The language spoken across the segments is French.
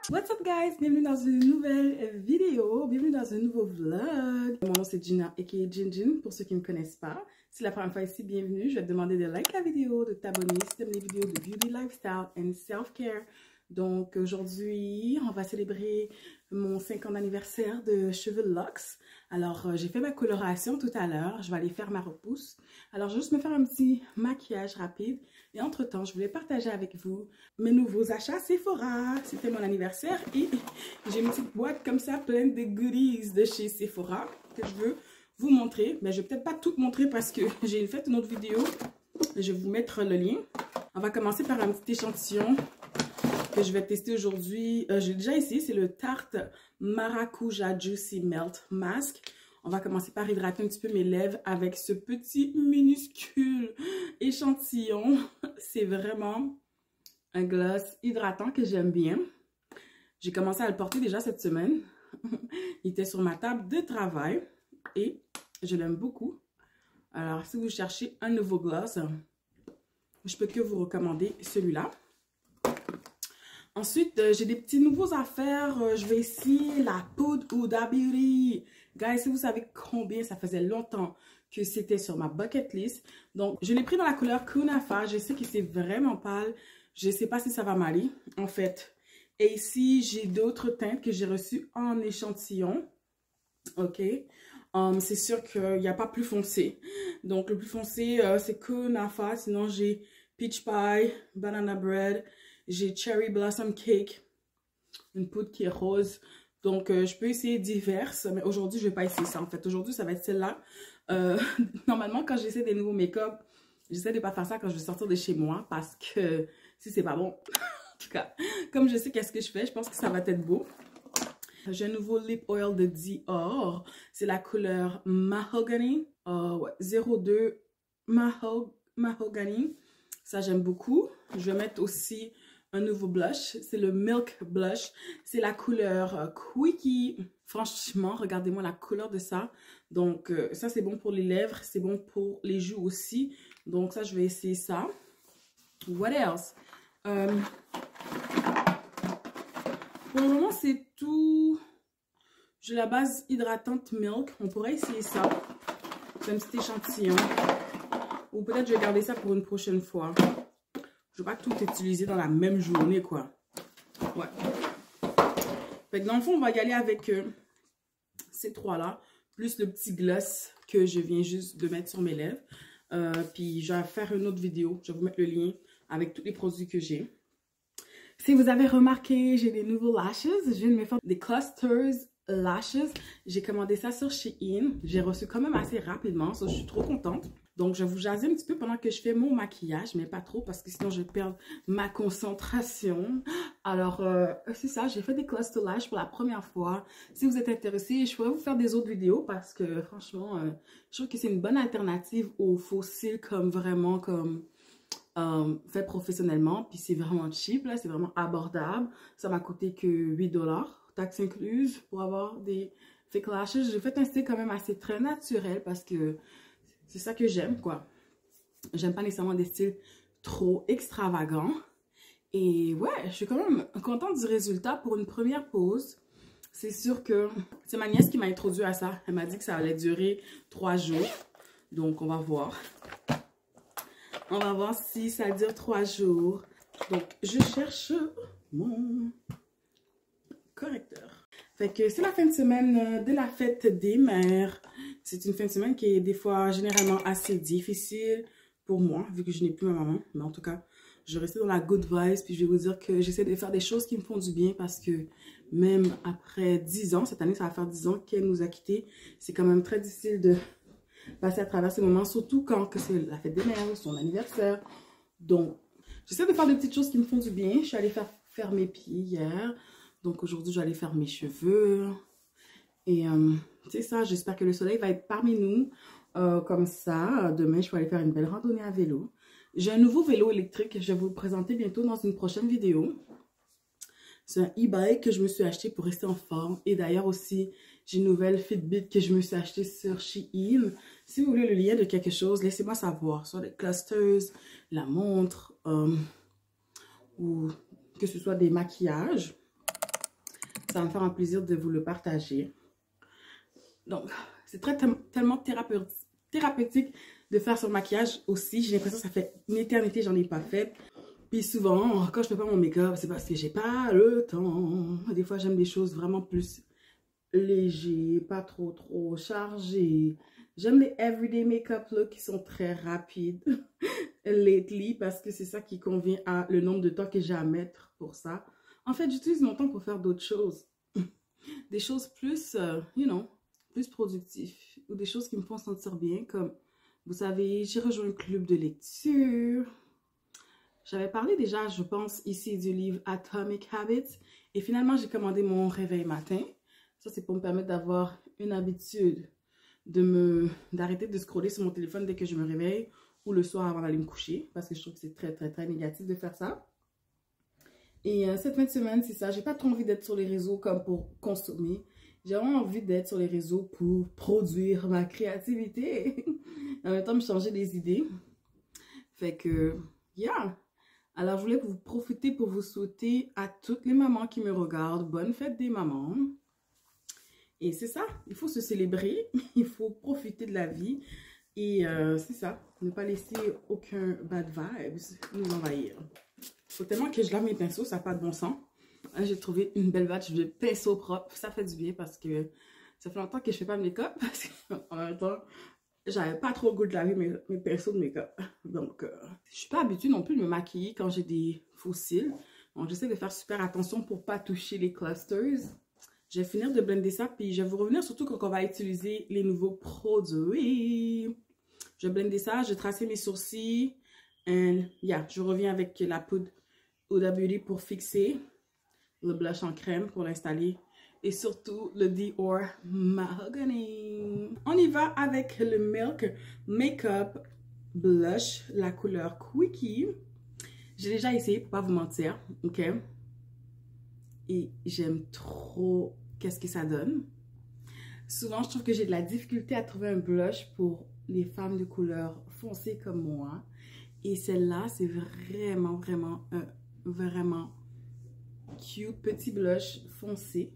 What's up guys, bienvenue dans une nouvelle vidéo, bienvenue dans un nouveau vlog. Mon nom c'est Gina aka Jinjin pour ceux qui ne me connaissent pas. Si c'est la première fois ici, bienvenue. Je vais te demander de liker la vidéo, de t'abonner si tu aimes les vidéos de beauty, lifestyle and self-care. Donc aujourd'hui, on va célébrer mon 50 anniversaire de cheveux Lux. Alors j'ai fait ma coloration tout à l'heure, je vais aller faire ma repousse. Alors je vais juste me faire un petit maquillage rapide. Et entre-temps, je voulais partager avec vous mes nouveaux achats Sephora. C'était mon anniversaire et j'ai une petite boîte comme ça pleine de goodies de chez Sephora que je veux vous montrer. Mais je vais peut-être pas tout montrer parce que j'ai fait une autre vidéo. Je vais vous mettre le lien. On va commencer par un petit échantillon que je vais tester aujourd'hui. J'ai déjà essayé, c'est le Tarte Maracuja Juicy Melt Mask. On va commencer par hydrater un petit peu mes lèvres avec ce petit minuscule échantillon. C'est vraiment un gloss hydratant que j'aime bien. J'ai commencé à le porter déjà cette semaine. Il était sur ma table de travail et je l'aime beaucoup. Alors, si vous cherchez un nouveau gloss, je peux que vous recommander celui-là. Ensuite, j'ai des petits nouveaux affaires. Je vais essayer la poudre Huda Beauty. Guys, si vous savez combien ça faisait longtemps que c'était sur ma bucket list. Donc, je l'ai pris dans la couleur Kunafa. Je sais que c'est vraiment pâle. Je ne sais pas si ça va m'aller, en fait. Et ici, j'ai d'autres teintes que j'ai reçues en échantillon. OK. C'est sûr qu'il n'y a pas plus foncé. Donc, le plus foncé, c'est Kunafa. Sinon, j'ai Peach Pie, Banana Bread. J'ai Cherry Blossom Cake, une poudre qui est rose. Donc, je peux essayer diverses, mais aujourd'hui, je ne vais pas essayer ça. En fait, aujourd'hui, ça va être celle-là. Normalement, quand j'essaie des nouveaux make-up, j'essaie de ne pas faire ça quand je vais sortir de chez moi parce que si c'est pas bon, en tout cas, comme je sais qu'est-ce que je fais, je pense que ça va être beau. J'ai un nouveau lip oil de Dior. C'est la couleur Mahogany. Ouais, 02 Mahogany. Ça, j'aime beaucoup. Je vais mettre aussi un nouveau blush, c'est le Milk Blush. C'est la couleur Quickie. Franchement, regardez-moi la couleur de ça. Donc, ça, c'est bon pour les lèvres. C'est bon pour les joues aussi. Donc, ça, je vais essayer ça. What else? Pour le moment, c'est tout. J'ai la base hydratante Milk. On pourrait essayer ça. C'est un petit échantillon. Ou peut-être je vais garder ça pour une prochaine fois. Je ne vais pas tout utiliser dans la même journée, quoi. Ouais. Fait que dans le fond, on va y aller avec ces trois-là. Plus le petit gloss que je viens juste de mettre sur mes lèvres. Puis, je vais faire une autre vidéo. Je vais vous mettre le lien avec tous les produits que j'ai. Si vous avez remarqué, j'ai des nouveaux lashes. Je viens de me faire des clusters lashes. J'ai commandé ça sur Shein. J'ai reçu quand même assez rapidement. Ça, je suis trop contente. Donc, je vais vous jaser un petit peu pendant que je fais mon maquillage, mais pas trop parce que sinon, je vais perdre ma concentration. Alors, c'est ça, j'ai fait des cluster lash pour la première fois. Si vous êtes intéressé, je pourrais vous faire des autres vidéos parce que, franchement, je trouve que c'est une bonne alternative aux faux cils comme vraiment comme fait professionnellement. Puis, c'est vraiment cheap, là, c'est vraiment abordable. Ça m'a coûté que 8 $, taxes incluses, pour avoir des fake lashes. J'ai fait un style quand même assez très naturel parce que c'est ça que j'aime, quoi. J'aime pas nécessairement des styles trop extravagants. Et ouais, je suis quand même contente du résultat pour une première pause. C'est sûr que c'est ma nièce qui m'a introduit à ça. Elle m'a dit que ça allait durer 3 jours. Donc, on va voir. On va voir si ça dure 3 jours. Donc, je cherche mon correcteur. Fait que c'est la fin de semaine de la fête des mères. C'est une fin de semaine qui est des fois généralement assez difficile pour moi, vu que je n'ai plus ma maman. Mais en tout cas, je vais rester dans la good vibes. Puis je vais vous dire que j'essaie de faire des choses qui me font du bien parce que même après 10 ans, cette année ça va faire 10 ans qu'elle nous a quittés. C'est quand même très difficile de passer à travers ces moments, surtout quand c'est la fête des mères, son anniversaire. Donc, j'essaie de faire des petites choses qui me font du bien. Je suis allée faire mes pieds hier. Donc aujourd'hui, je vais aller faire mes cheveux. Et c'est ça, j'espère que le soleil va être parmi nous. Comme ça, demain, je vais aller faire une belle randonnée à vélo. J'ai un nouveau vélo électrique. Je vais vous le présenter bientôt dans une prochaine vidéo. C'est un e-bike que je me suis acheté pour rester en forme. Et d'ailleurs aussi, j'ai une nouvelle Fitbit que je me suis acheté sur Shein. Si vous voulez le lien de quelque chose, laissez-moi savoir. Soit les clusters, la montre, ou que ce soit des maquillages. Ça va me faire un plaisir de vous le partager. Donc, c'est tellement thérapeutique de faire son maquillage aussi. J'ai l'impression que ça fait une éternité que j'en ai pas fait. Puis souvent, quand je fais pas mon make-up, c'est parce que j'ai pas le temps. Des fois, j'aime des choses vraiment plus légères, pas trop chargées. J'aime les everyday make-up looks qui sont très rapides lately parce que c'est ça qui convient à le nombre de temps que j'ai à mettre pour ça. En fait, j'utilise mon temps pour faire d'autres choses. Des choses plus, plus productives ou des choses qui me font sentir bien comme, vous savez, j'ai rejoint un club de lecture. J'avais parlé déjà, je pense, ici du livre Atomic Habits et finalement, j'ai commandé mon réveil matin. Ça, c'est pour me permettre d'avoir une habitude d'arrêter de scroller sur mon téléphone dès que je me réveille ou le soir avant d'aller me coucher parce que je trouve que c'est très négatif de faire ça. Et cette fin de semaine, c'est ça. J'ai pas trop envie d'être sur les réseaux comme pour consommer. J'ai vraiment envie d'être sur les réseaux pour produire ma créativité. En même temps, me changer des idées. Fait que, yeah. Alors, je voulais vous profiter pour vous souhaiter à toutes les mamans qui me regardent, bonne fête des mamans. Et c'est ça, il faut se célébrer, il faut profiter de la vie. Et c'est ça, ne pas laisser aucun bad vibes nous envahir. Il faut tellement que je lave mes pinceaux, ça n'a pas de bon sens. J'ai trouvé une belle batch de pinceaux propres, ça fait du bien parce que ça fait longtemps que je ne fais pas de make-up. Parce qu'en même temps, j'avais pas trop le goût de laver mes pinceaux de make-up. Donc, je suis pas habituée non plus de me maquiller quand j'ai des faux cils. Donc, j'essaie de faire super attention pour ne pas toucher les clusters. Je vais finir de blender ça, puis je vais vous revenir surtout quand on va utiliser les nouveaux produits. Je vais blender ça, je vais tracer mes sourcils. Et yeah, je reviens avec la poudre Huda Beauty pour fixer le blush en crème pour l'installer. Et surtout le Dior Mahogany. On y va avec le Milk Makeup Blush, la couleur Quickie. J'ai déjà essayé, pour pas vous mentir, ok? Et j'aime trop qu'est-ce que ça donne. Souvent, je trouve que j'ai de la difficulté à trouver un blush pour les femmes de couleur foncée comme moi. Et celle-là, c'est vraiment cute petit blush foncé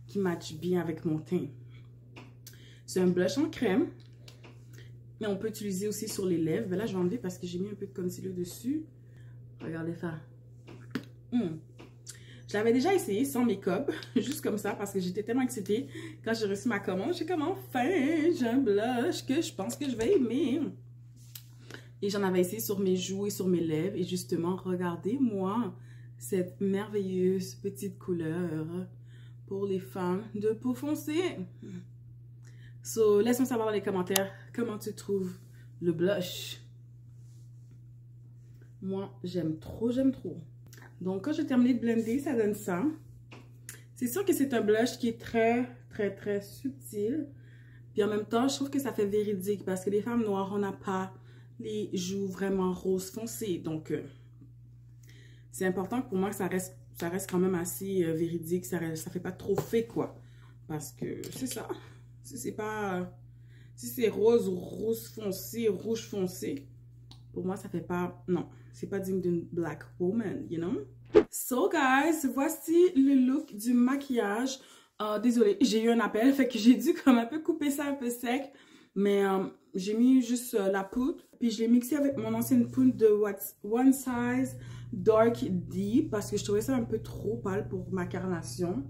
qui match bien avec mon teint. C'est un blush en crème, mais on peut utiliser aussi sur les lèvres. Ben là, je vais enlever parce que j'ai mis un peu de concealer dessus. Regardez ça. Je l'avais déjà essayé sans make-up, juste comme ça, parce que j'étais tellement excitée. Quand j'ai reçu ma commande, j'ai comme enfin, j'ai un blush que je pense que je vais aimer. Et j'en avais essayé sur mes joues et sur mes lèvres. Et justement, regardez-moi cette merveilleuse petite couleur pour les femmes de peau foncée. So, laisse-moi savoir dans les commentaires comment tu trouves le blush. Moi, j'aime trop, j'aime trop. Donc, quand j'ai terminé de blender, ça donne ça. C'est sûr que c'est un blush qui est très subtil. Puis en même temps, je trouve que ça fait véridique parce que les femmes noires, on n'a pas les joues vraiment rose foncées. Donc, c'est important pour moi que ça reste quand même assez véridique. Ça fait pas trop fake, quoi. Parce que c'est ça. Si c'est pas... Si c'est rose ou rose foncé, rouge foncé, pour moi, ça fait pas... Non, c'est pas digne d'une black woman, you know? So, guys, voici le look du maquillage. Désolée, j'ai eu un appel, fait que j'ai dû comme un peu couper ça un peu sec. Mais j'ai mis juste la poudre. Puis je l'ai mixé avec mon ancienne poudre de One Size Dark Deep. Parce que je trouvais ça un peu trop pâle pour ma carnation.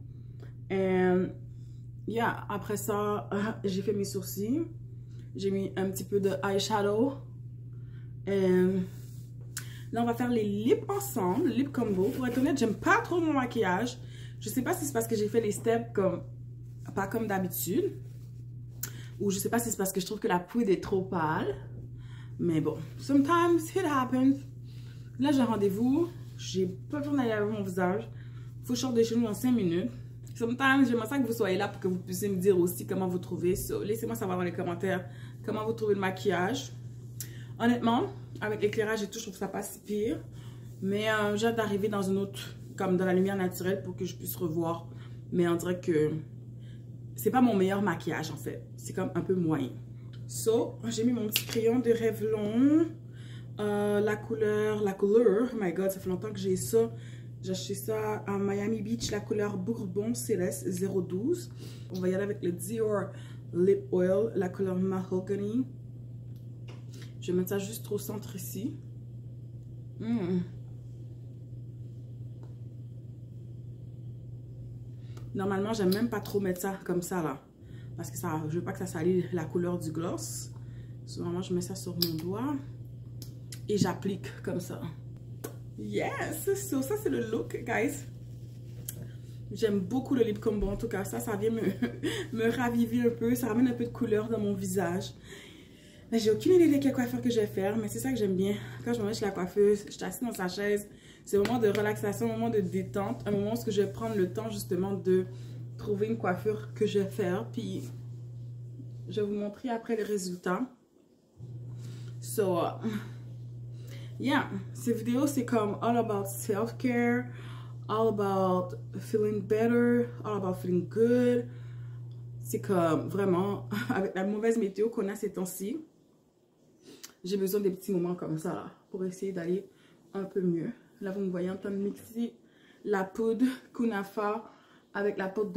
Et yeah, après ça, j'ai fait mes sourcils. J'ai mis un petit peu de eyeshadow. Et là, on va faire les lips ensemble, lip combo. Pour être honnête, j'aime pas trop mon maquillage. Je sais pas si c'est parce que j'ai fait les steps pas comme d'habitude. Ou je sais pas si c'est parce que je trouve que la poudre est trop pâle. Mais bon, sometimes it happens. Là, j'ai rendez-vous. J'ai pas le temps d'aller laver mon visage. Faut que je sorte de chez nous dans 5 minutes. Sometimes, j'aimerais ça que vous soyez là pour que vous puissiez me dire aussi comment vous trouvez. So, laissez-moi savoir dans les commentaires comment vous trouvez le maquillage. Honnêtement, avec l'éclairage et tout, je trouve ça pas si pire. Mais j'ai hâte d'arriver dans une autre, comme dans la lumière naturelle pour que je puisse revoir. Mais on dirait que c'est pas mon meilleur maquillage en fait. C'est comme un peu moyen. So, j'ai mis mon petit crayon de Revlon. La couleur, oh my god, ça fait longtemps que j'ai ça. J'ai acheté ça à Miami Beach, la couleur Bourbon Céleste 012. On va y aller avec le Dior Lip Oil, la couleur Mahogany. Je vais mettre ça juste au centre ici. Normalement, j'aime même pas trop mettre ça comme ça là. Parce que ça, je veux pas que ça salisse la couleur du gloss. Normalement, je mets ça sur mon doigt. Et j'applique comme ça. Yes! So, ça c'est le look, guys. J'aime beaucoup le lip combo. En tout cas, ça vient me raviver un peu. Ça ramène un peu de couleur dans mon visage. Mais j'ai aucune idée de quelle coiffure que je vais faire. Mais c'est ça que j'aime bien. Quand je me mets chez la coiffeuse, je suis assise dans sa chaise. C'est un moment de relaxation, un moment de détente. Un moment où je vais prendre le temps justement de trouver une coiffure que je vais faire. Puis, je vais vous montrer après les résultats. So, yeah, cette vidéo c'est comme all about self-care, all about feeling better, all about feeling good. C'est comme vraiment, avec la mauvaise météo qu'on a ces temps-ci, j'ai besoin des petits moments comme ça là, pour essayer d'aller un peu mieux. Là vous me voyez en train de mixer la poudre Kunafa avec la poudre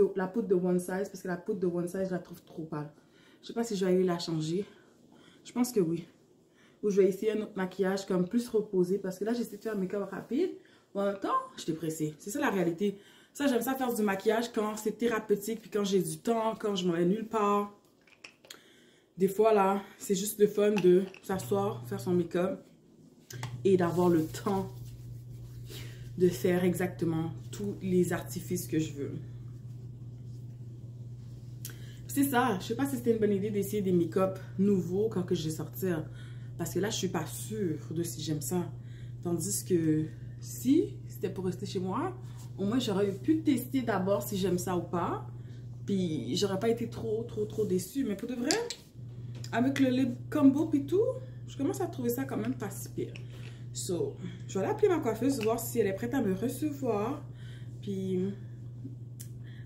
de One Size, parce que la poudre de One Size je la trouve trop pâle. Je sais pas si je vais aller la changer. Je pense que oui. Ou je vais essayer un autre maquillage comme plus reposé. Parce que là, j'essaie de faire un make-up rapide. En même temps, j'étais pressée. C'est ça la réalité. Ça, j'aime ça faire du maquillage quand c'est thérapeutique. Puis quand j'ai du temps, quand je m'en vais nulle part. Des fois, là, c'est juste le fun de s'asseoir, faire son make-up. Et d'avoir le temps de faire exactement tous les artifices que je veux. C'est ça. Je sais pas si c'était une bonne idée d'essayer des make-up nouveaux quand que je vais sortir. Parce que là, je suis pas sûre de si j'aime ça. Tandis que si c'était pour rester chez moi, au moins j'aurais pu tester d'abord si j'aime ça ou pas. Puis j'aurais pas été trop déçue. Mais pour de vrai, avec le lip combo et tout, je commence à trouver ça quand même pas si pire. So, je vais aller appeler ma coiffeuse, voir si elle est prête à me recevoir. Puis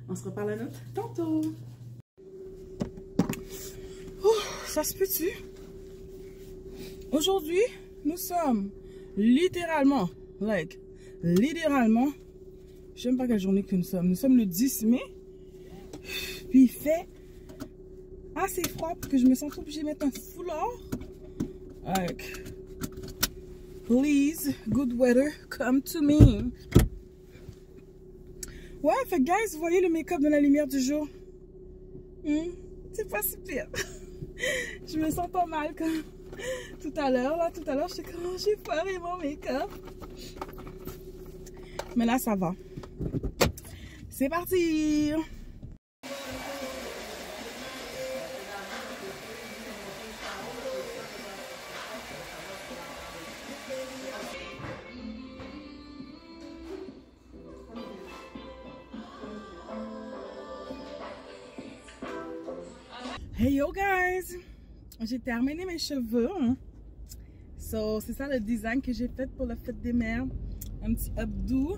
on se reparle à notre tantôt. Ça se peut-tu? Aujourd'hui, nous sommes littéralement, je sais pas quelle journée que nous sommes le 10 mai, puis il fait assez froid pour que je me sente obligée de mettre un foulard. Please, good weather, come to me. Ouais, fait guys, vous voyez le make-up dans la lumière du jour? C'est pas si pire. Je me sens pas mal quand... Tout à l'heure, j'étais comme, j'ai foiré mon make-up. Mais là, ça va. C'est parti! Hey yo guys! J'ai terminé mes cheveux. So, c'est ça le design que j'ai fait pour la fête des mères. Un petit updo,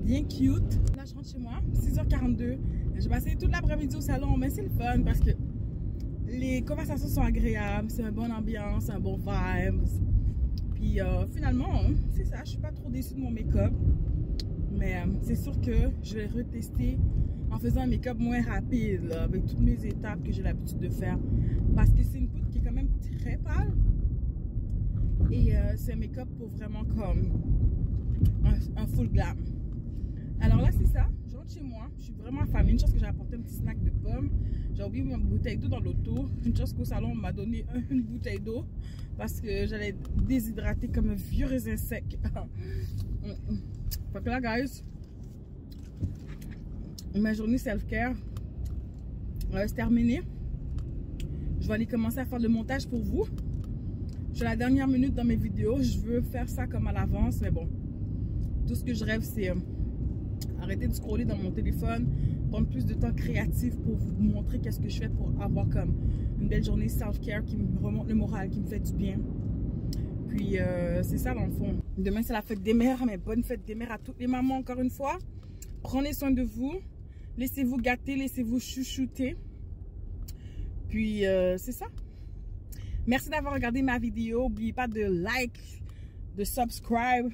bien cute. Là, je rentre chez moi, 6h42. J'ai passé toute l'après-midi au salon, mais c'est le fun parce que les conversations sont agréables, c'est une bonne ambiance, un bon vibe. Puis finalement, c'est ça, je suis pas trop déçue de mon make-up. Mais c'est sûr que je vais retester en faisant un make-up moins rapide, là, avec toutes mes étapes que j'ai l'habitude de faire. Parce que c'est une poudre qui est quand même très pâle. Et c'est un make-up pour vraiment comme un full glam. Alors là, c'est ça. Je rentre chez moi. Je suis vraiment affamée. Une chance que j'ai apporté un petit snack de pommes. J'ai oublié ma bouteille d'eau dans l'auto. Une chance qu'au salon, on m'a donné une bouteille d'eau. Parce que j'allais déshydrater comme un vieux raisin sec. Fait que là, guys, ma journée self-care c'est terminé. Je vais aller commencer à faire le montage pour vous. Je suis à la dernière minute dans mes vidéos. Je veux faire ça comme à l'avance, mais bon. Tout ce que je rêve, c'est arrêter de scroller dans mon téléphone, prendre plus de temps créatif pour vous montrer qu'est-ce que je fais pour avoir comme une belle journée self-care qui me remonte le moral, qui me fait du bien. Puis c'est ça dans le fond. Demain c'est la fête des mères, mais bonne fête des mères à toutes les mamans encore une fois. Prenez soin de vous, laissez-vous gâter, laissez-vous chouchouter. Puis c'est ça. Merci d'avoir regardé ma vidéo. N'oubliez pas de like, de subscribe.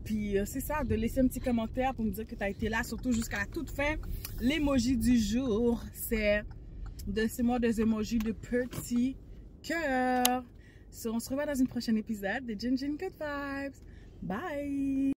Puis c'est ça, de laisser un petit commentaire pour me dire que tu as été là, surtout jusqu'à la toute fin. L'emoji du jour, c'est moi des emojis de petits cœurs. On se revoit dans une prochaine épisode de Gin Good Vibes. Bye!